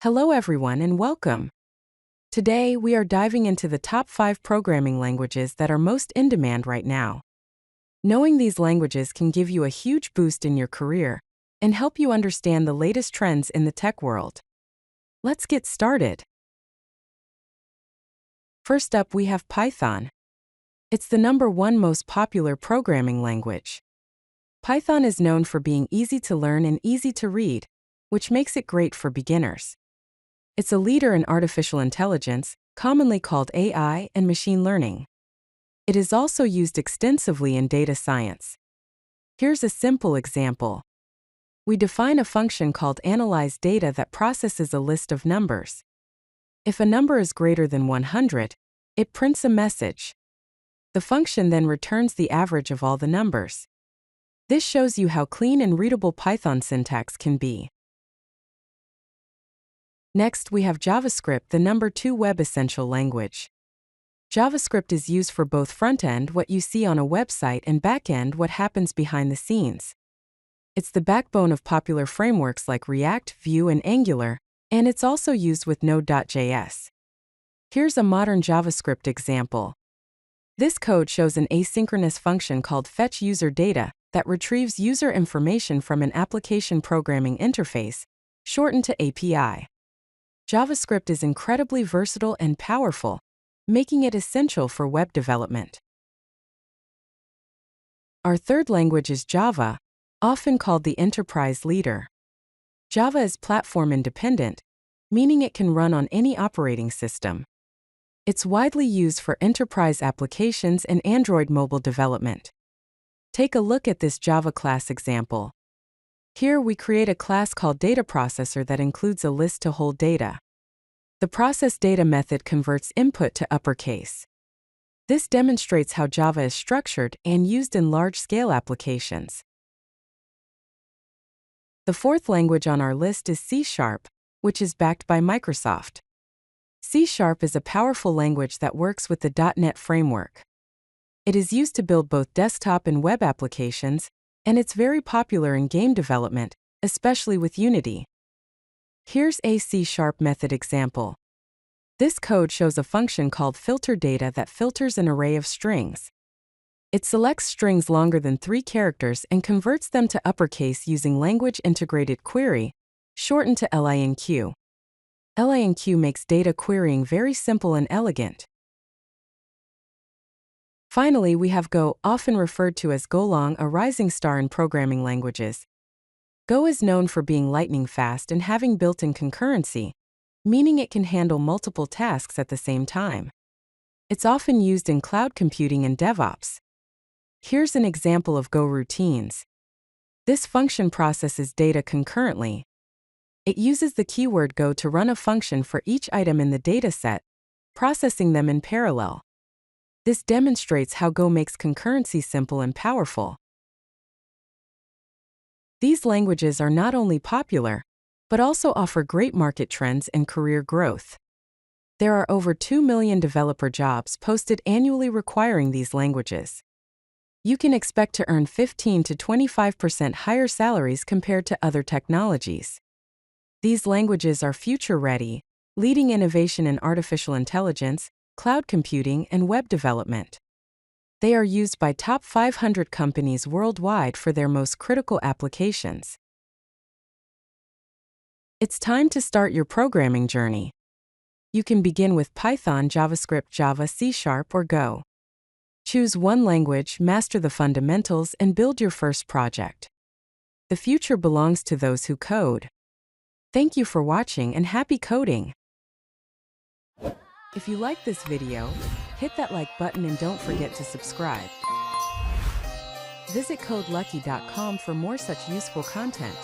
Hello everyone and welcome. Today we are diving into the top 5 programming languages that are most in demand right now. Knowing these languages can give you a huge boost in your career and help you understand the latest trends in the tech world. Let's get started. First up, we have Python. It's the #1 most popular programming language. Python is known for being easy to learn and easy to read, which makes it great for beginners. It's a leader in artificial intelligence, commonly called AI and machine learning. It is also used extensively in data science. Here's a simple example. We define a function called analyze data that processes a list of numbers. If a number is greater than 100, it prints a message. The function then returns the average of all the numbers. This shows you how clean and readable Python syntax can be. Next, we have JavaScript, the #2 web essential language. JavaScript is used for both Frontend, what you see on a website, and Backend, what happens behind the scenes. It's the backbone of popular frameworks like React, Vue, and Angular, and it's also used with Node.js. Here's a modern JavaScript example. This code shows an asynchronous function called fetchUserData that retrieves user information from an application programming interface, shortened to API. JavaScript is incredibly versatile and powerful, making it essential for web development. Our third language is Java, often called the enterprise leader. Java is platform independent, meaning it can run on any operating system. It's widely used for enterprise applications and Android mobile development. Take a look at this Java class example. Here we create a class called DataProcessor that includes a list to hold data. The processData method converts input to uppercase. This demonstrates how Java is structured and used in large-scale applications. The fourth language on our list is C#, which is backed by Microsoft. C# is a powerful language that works with the .NET framework. It is used to build both desktop and web applications, and it's very popular in game development, especially with Unity. Here's a C# method example. This code shows a function called filterData that filters an array of strings. It selects strings longer than 3 characters and converts them to uppercase using Language Integrated Query, shortened to LINQ. LINQ makes data querying very simple and elegant. Finally, we have Go, often referred to as Golang, a rising star in programming languages. Go is known for being lightning fast and having built-in concurrency, meaning it can handle multiple tasks at the same time. It's often used in cloud computing and DevOps. Here's an example of Go routines. This function processes data concurrently. It uses the keyword Go to run a function for each item in the dataset, processing them in parallel. This demonstrates how Go makes concurrency simple and powerful. These languages are not only popular, but also offer great market trends and career growth. There are over 2 million developer jobs posted annually requiring these languages. You can expect to earn 15 to 25% higher salaries compared to other technologies. These languages are future-ready, leading innovation in artificial intelligence, cloud computing, and web development. They are used by top 500 companies worldwide for their most critical applications. It's time to start your programming journey. You can begin with Python, JavaScript, Java, C#, or Go. Choose one language, master the fundamentals, and build your first project. The future belongs to those who code. Thank you for watching and happy coding! If you like this video, hit that like button and don't forget to subscribe. Visit codelucky.com for more such useful content.